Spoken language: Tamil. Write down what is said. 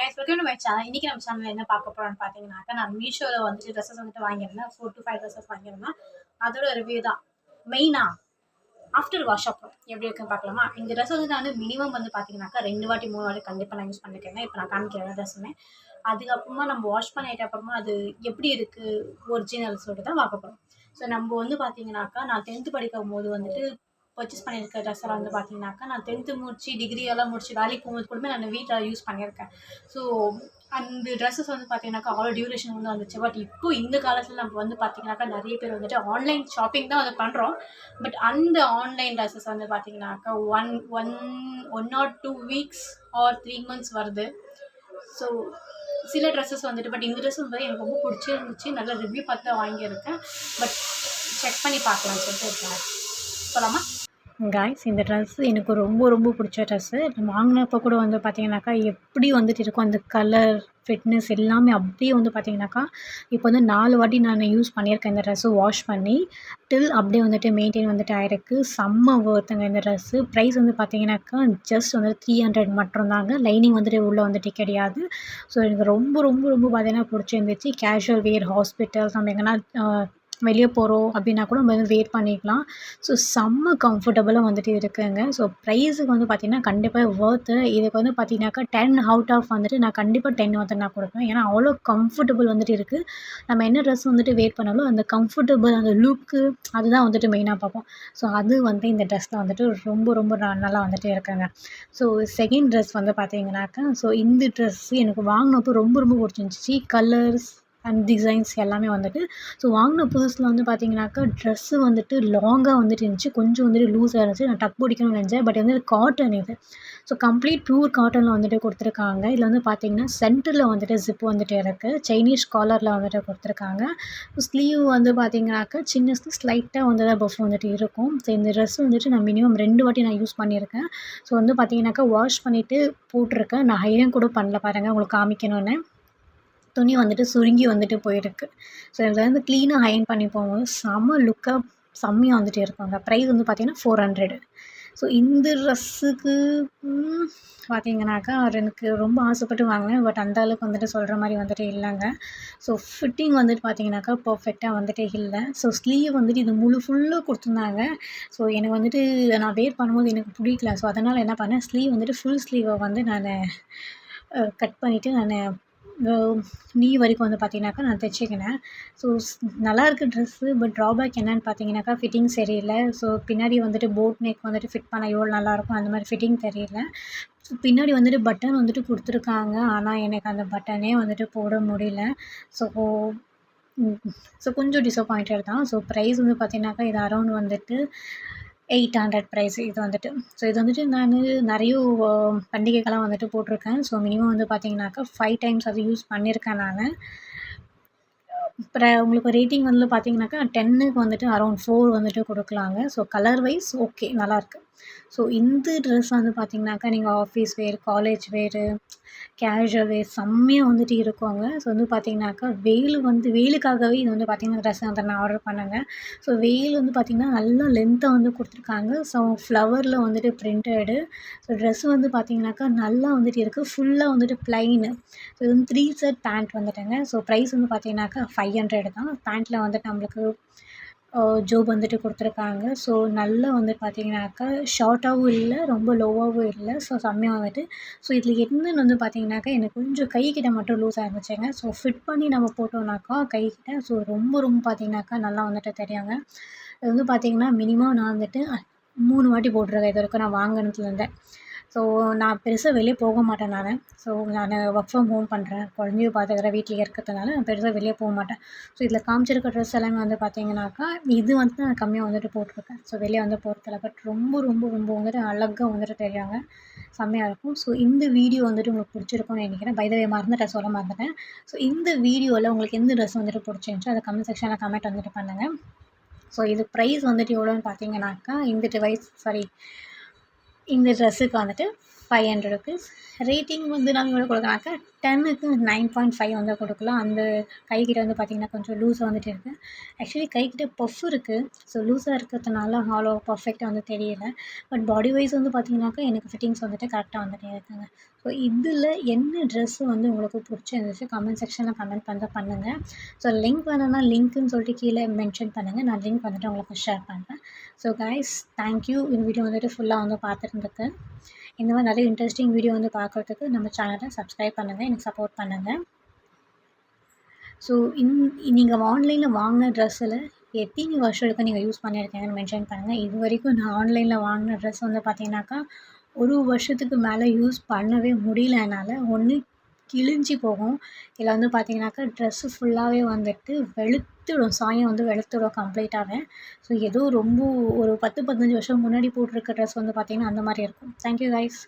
Guys welcome to my channel. இன்னைக்கு நம்ம சேனல்ல என்ன பார்க்க போறோம்னு பார்த்தீங்கன்னாக்கா, நான் மீஷோல வந்துட்டு ட்ரெஸ்ஸஸ் வந்துட்டு வாங்கியிருந்தேன். 4 to 5 ட்ரெஸ்ஸஸ் வாங்கியிருந்தேன். அதோட ரிவ்யூ தான். மெயினா ஆஃப்டர் வாஷ் அப்புறம் எப்படி இருக்குன்னு பார்க்கலாமா? இந்த ட்ரெஸ் வந்து நான் மினிமம் வந்து பார்த்தீங்கன்னாக்கா 2 வாட்டி 3 வாட்டி கண்டிப்பாக நான் யூஸ் பண்ணிருக்கேன். இப்போ நான் காமிக்கிற ட்ரெஸ்ஸுமே அதுக்கப்புறமா நம்ம வாஷ் பண்ணிட்ட அப்புறமா அது எப்படி இருக்கு ஒரிஜினல் சொல்லிட்டு தான் பார்க்க போகிறோம். ஸோ நம்ம வந்து பார்த்தீங்கன்னாக்கா, நான் 10th படிக்கும் போது வந்துட்டு பர்ச்சேஸ் பண்ணியிருக்க ட்ரெஸ் எல்லாம் வந்து பார்த்தீங்கன்னாக்கா, நான் 10th முடிச்சு டிகிரி எல்லாம் முடிச்சு வேலைக்கு போகும்போது கூடமே நான் வீட்டில் யூஸ் பண்ணியிருக்கேன். ஸோ அந்த ட்ரெஸ்ஸஸ் வந்து பார்த்தீங்கன்னாக்கா அவ்வளோ டியூரேஷன் வந்து வந்துச்சு. பட் இப்போ இந்த காலத்தில் நம்ம வந்து பார்த்தீங்கன்னாக்கா நிறைய பேர் வந்துட்டு ஆன்லைன் ஷாப்பிங் தான் வந்து பண்ணுறோம். பட் அந்த ஆன்லைன் ட்ரெஸ்ஸஸ் வந்து பார்த்தீங்கன்னாக்கா one one 1 or 2 weeks R 3 months வருது. ஸோ சில ட்ரெஸ்ஸஸ் வந்துட்டு பட் இந்த ட்ரெஸ் வந்து எனக்கு ரொம்ப பிடிச்சிருந்துச்சு. நல்ல ரிவ்யூ பார்த்து தான் வாங்கியிருக்கேன். பட் செக் பண்ணி பார்க்கலாம்னு சொல்லிட்டு இருக்கேன். போகலாமா? காய்ஸ், இந்த ட்ரெஸ்ஸு எனக்கு ரொம்ப ரொம்ப பிடிச்ச ட்ரெஸ்ஸு. வாங்கினப்போ கூட வந்து பார்த்தீங்கன்னாக்கா எப்படி வந்துட்டு இருக்கும் அந்த கலர் ஃபிட்னஸ் எல்லாமே அப்படியே வந்து பார்த்தீங்கன்னாக்கா, இப்போ வந்து 4 வாட்டி நான் யூஸ் பண்ணியிருக்கேன் இந்த ட்ரெஸ்ஸு வாஷ் பண்ணி. அப்படியே வந்துட்டு மெயின்டைன் வந்துட்டு ஆயிருக்கு. செம்ம ஒர்த்துங்க இந்த ட்ரெஸ்ஸு. ப்ரைஸ் வந்து பார்த்தீங்கன்னாக்கா ஜஸ்ட் வந்துட்டு 300 மட்டும்தாங்க. லைனிங் வந்துட்டு உள்ளே வந்துட்டு கிடையாது. ஸோ எனக்கு ரொம்ப ரொம்ப ரொம்ப பார்த்தீங்கன்னா பிடிச்சிருந்துச்சு. கேஷுவல் வேர், ஹாஸ்பிட்டல்ஸ் நம்ம எங்கன்னா வெளியே போகிறோம் அப்படின்னா கூட நம்ம வந்து வேர் பண்ணிக்கலாம். ஸோ செம்ம கம்ஃபர்டபுளாக வந்துட்டு இருக்குங்க. ஸோ ப்ரைஸுக்கு வந்து பார்த்திங்கன்னா கண்டிப்பாக ஒர்த்து. இதுக்கு வந்து பார்த்திங்கனாக்கா 10 அவுட் ஆஃப் வந்துட்டு நான் கண்டிப்பாக 10 வந்து நான் கொடுப்பேன். ஏன்னா அவ்வளோ கம்ஃபர்டபுள் வந்துட்டு இருக்குது. நம்ம என்ன ட்ரெஸ் வந்துட்டு வேர் பண்ணாலும் அந்த கம்ஃபர்டபுள், அந்த லுக்கு அதுதான் வந்துட்டு மெயினாக பார்ப்போம். ஸோ அது வந்து இந்த ட்ரெஸ்ஸில் வந்துட்டு ரொம்ப ரொம்ப நல்லா வந்துட்டு இருக்குங்க. ஸோ செகண்ட் ட்ரெஸ் வந்து பார்த்திங்கனாக்கா, ஸோ இந்த ட்ரெஸ்ஸு எனக்கு வாங்கினப்போ ரொம்ப ரொம்ப பிடிச்சிருந்துச்சி. கலர்ஸ் அண்ட் டிசைன்ஸ் எல்லாமே வந்துட்டு. ஸோ வாங்கின புதுசில் வந்து பார்த்திங்கனாக்கா ட்ரெஸ்ஸு வந்துட்டு லாங்காக வந்துட்டு இருந்துச்சு. கொஞ்சம் வந்துட்டு லூஸாக இருந்துச்சு. நான் டக் பிடிக்கணும்னு நினச்சேன். பட் வந்து காட்டன் இது. ஸோ கம்ப்ளீட் பியூர் காட்டனில் வந்துட்டு கொடுத்துருக்காங்க. இதில் வந்து பார்த்திங்கன்னா சென்டரில் வந்துட்டு ஜிப் வந்துட்டு இருக்குது. சைனீஸ் காலரில் வந்துட்டு கொடுத்துருக்காங்க. ஸ்லீவ் வந்து பார்த்திங்கனாக்கா சின்ன ஸ்லைட்டாக வந்து தான் பஃப் வந்துட்டு இருக்கும். ஸோ இந்த ட்ரெஸ் வந்துட்டு நான் மினிமம் 2 வாட்டி நான் யூஸ் பண்ணியிருக்கேன். ஸோ வந்து பார்த்திங்கனாக்கா வாஷ் பண்ணிவிட்டு போட்டிருக்கேன். நான் அயர்ன் கூட பண்ணல பாருங்கள், உங்களுக்கு காமிக்கணும்னு. துணி வந்துட்டு சுருங்கி வந்துட்டு போயிருக்கு. ஸோ இதில் வந்து க்ளீனாக அயர்ன் பண்ணி போகும்போது செம்ம லுக்காக செம்மையாக வந்துட்டு இருக்குங்க. ப்ரைஸ் வந்து பார்த்திங்கன்னா 400. ஸோ இந்த ட்ரெஸ்ஸுக்கு பார்த்திங்கனாக்கா எனக்கு ரொம்ப ஆசைப்பட்டு வாங்கினேன். பட் அந்த அளவுக்கு வந்துட்டு சொல்கிற மாதிரி வந்துட்டு இல்லைங்க. ஸோ ஃபிட்டிங் வந்துட்டு பார்த்திங்கனாக்கா பர்ஃபெக்டாக வந்துட்டு இல்லை. ஸோ ஸ்லீவ் வந்துட்டு இது ஃபுல்லாக கொடுத்துருந்தாங்க. ஸோ எனக்கு வந்துட்டு நான் வேர் பண்ணும்போது எனக்கு பிடிக்கல. ஸோ அதனால் என்ன பண்ணேன், ஸ்லீவ் வந்துட்டு ஃபுல் ஸ்லீவை வந்து நான் கட் பண்ணிவிட்டு நான் நீ வரைக்கும் வந்து பார்த்திங்கனாக்கா நான் தைச்சிக்கினேன். ஸோ நல்லாயிருக்கு ட்ரெஸ்ஸு. பட் ட்ராபேக் என்னென்னு பார்த்தீங்கன்னாக்கா ஃபிட்டிங் சரியில்லை. ஸோ பின்னாடி வந்துட்டு போட் நெக் வந்துட்டு ஃபிட் பண்ணால் எவ்வளோ நல்லாயிருக்கும் அந்த மாதிரி ஃபிட்டிங் தெரியல. ஸோ பின்னாடி வந்துட்டு பட்டன் வந்துட்டு கொடுத்துருக்காங்க. ஆனால் எனக்கு அந்த பட்டனே வந்துட்டு போட முடியல. ஸோ ஸோ கொஞ்சம் டிசப்பாயிண்டட் தான். ஸோ ப்ரைஸ் வந்து பார்த்திங்கனாக்கா இது அரௌண்ட் வந்துட்டு 800 ப்ரைஸ் இது வந்துட்டு. ஸோ இது வந்துட்டு நான் நிறைய பண்டிகைக்கெல்லாம் வந்துட்டு போட்டிருக்கேன். ஸோ மினிமம் வந்து பார்த்திங்கனாக்கா 5 டைம்ஸ் அது யூஸ் பண்ணியிருக்கேன் நான். அப்புறம் உங்களுக்கு ரேட்டிங் வந்து பார்த்திங்கனாக்கா 10க்கு வந்துட்டு அரௌண்ட் 4 வந்துட்டு கொடுக்கலாங்க. ஸோ கலர் வைஸ் ஓகே, நல்லாயிருக்கு. ஸோ இந்த ட்ரெஸ் வந்து பார்த்திங்கனாக்கா நீங்கள் office wear, college wear, casual wear செம்மையாக வந்துட்டு இருக்குங்க. ஸோ வந்து பார்த்திங்கனாக்கா வெயிலுக்காகவே இது வந்து பார்த்திங்கன்னா ட்ரெஸ் வந்து நான் ஆர்டர் பண்ணேங்க. ஸோ வெயில் வந்து பார்த்திங்கன்னா நல்லா லென்த்தாக வந்து கொடுத்துருக்காங்க. ஸோ ஃப்ளவரில் வந்துட்டு பிரிண்டடு. ஸோ ட்ரெஸ் வந்து பார்த்திங்கனாக்கா நல்லா வந்துட்டு இருக்குது. ஃபுல்லாக வந்துட்டு ப்ளைனு. ஸோ இது வந்து 3 செட் பேண்ட் வந்துட்டுங்க. ஸோ ப்ரைஸ் வந்து பார்த்திங்கனாக்கா 500 தான். பேண்ட்டில் வந்துட்டு நம்மளுக்கு ஜோப் வந்துட்டு கொடுத்துருக்காங்க. ஸோ நல்லா வந்து பார்த்திங்கனாக்கா ஷார்ட்டாகவும் இல்லை, ரொம்ப லோவாகவும் இல்லை. ஸோ செம்மையாக வந்துட்டு. ஸோ இதில் என்னென்னு வந்து பார்த்திங்கனாக்கா எனக்கு கொஞ்சம் கைக்கிட்ட மட்டும் லூஸாக இருந்துச்சுங்க. ஸோ ஃபிட் பண்ணி நம்ம போட்டோம்னாக்கா கைக்கிட்ட ஸோ ரொம்ப ரொம்ப பார்த்திங்கனாக்கா நல்லா வந்துட்டு தெரியுங்க. இது வந்து பார்த்திங்கன்னா மினிமம் நான் வந்துட்டு 3 வாட்டி போட்டிருக்கேன் இது வரைக்கும் நான் வாங்கினதுலேருந்தே. ஸோ நான் பெருசாக வெளியே போக மாட்டேன் நான். ஸோ நான் ஒர்க் ஃப்ரம் ஹோம் பண்ணுறேன். குழந்தையும் பார்த்துக்கிறேன். வீட்டிலேயே இருக்கிறதுனால நான் பெருசாக வெளியே போக மாட்டேன். ஸோ இதில் காமிச்சிருக்க ட்ரெஸ் எல்லாமே வந்து பார்த்திங்கனாக்கா இது வந்து நான் கம்மியாக வந்துட்டு போட்டிருக்கேன். ஸோ வெளியே வந்து போகிறதில்ல. பட் ரொம்ப ரொம்ப ரொம்ப வந்துட்டு அழகாக வந்துட்டு தெரியாங்க. செம்மையாக இருக்கும். ஸோ இந்த வீடியோ வந்துட்டு உங்களுக்கு பிடிச்சிருக்கும்னு நினைக்கிறேன். பை த வே மறந்துட்டேன், சொல்ல மறந்துட்டேன். ஸோ இந்த வீடியோவில் உங்களுக்கு எந்த ட்ரெஸ் வந்துட்டு பிடிச்சிருந்துச்சோ அதை கமெண்ட் செக்ஷனில் கமெண்ட் வந்துட்டு பண்ணுங்கள். ஸோ இது ப்ரைஸ் வந்துட்டு எவ்வளோன்னு பார்த்தீங்கன்னாக்கா இந்த ட்ரெஸ்ஸுக்கு வந்துட்டு 500க்கு. ரேட்டிங் வந்து நாங்கள் எவ்வளோ கொடுக்கலாம்க்கா, 10க்கு 9.5 வந்து கொடுக்கலாம். அந்த கைக்கிட்ட வந்து பார்த்திங்கன்னா கொஞ்சம் லூஸாக வந்துட்டு இருக்குது. ஆக்சுவலி கைக்கிட்ட பஃப் இருக்குது. ஸோ லூஸாக இருக்கிறதுனால அவ்வளோ பர்ஃபெக்டாக வந்து தெரியல. பட் பாடி வைஸ் வந்து பார்த்திங்கனாக்கா எனக்கு ஃபிட்டிங்ஸ் வந்துட்டு கரெக்டாக வந்துட்டே இருக்குங்க. ஸோ இதில் என்ன ட்ரெஸ்ஸு வந்து உங்களுக்கு பிடிச்சிருந்துச்சு கமெண்ட் செக்ஷனில் கமெண்ட் வந்து பண்ணுங்கள். ஸோ லிங்க் வேணும்னா லிங்க்குன்னு சொல்லிட்டு கீழே மென்ஷன் பண்ணுங்கள். நான் லிங்க் வந்துட்டு உங்களுக்கு ஷேர் பண்ணுறேன். ஸோ கைஸ், தேங்க்யூ இந்த வீடியோ வந்துட்டு ஃபுல்லாக வந்து பார்த்துருந்துருக்கு. இந்த மாதிரி நிறைய இன்ட்ரெஸ்டிங் வீடியோ வந்து பார்க்குறதுக்கு நம்ம சேனலை சப்ஸ்கிரைப் பண்ணுங்கள், எனக்கு சப்போர்ட் பண்ணுங்கள். ஸோ நீங்கள் ஆன்லைனில் வாங்கின ட்ரெஸ்ஸில் எத்தனை வருஷத்துக்கு நீங்கள் யூஸ் பண்ணியிருக்கீங்கன்னு மென்ஷன் பண்ணுங்கள். இது வரைக்கும் நான் ஆன்லைனில் வாங்கின ட்ரெஸ் வந்து பார்த்தீங்கன்னாக்கா 1 வருஷத்துக்கு மேலே யூஸ் பண்ணவே முடியல என்னால். ஒன்று கிழிஞ்சி போகும், இல்லை வந்து பார்த்தீங்கன்னாக்கா ட்ரெஸ்ஸு ஃபுல்லாகவே வந்துட்டு வெளுத்துடும், சாயம் வந்து வெளுத்துடும் கம்ப்ளீட்டாகவே. ஸோ ஏதோ ரொம்ப ஒரு 10-15 வருஷம் முன்னாடி போட்டிருக்க ட்ரெஸ் வந்து பார்த்தீங்கன்னா அந்த மாதிரி இருக்கும். Thank you guys.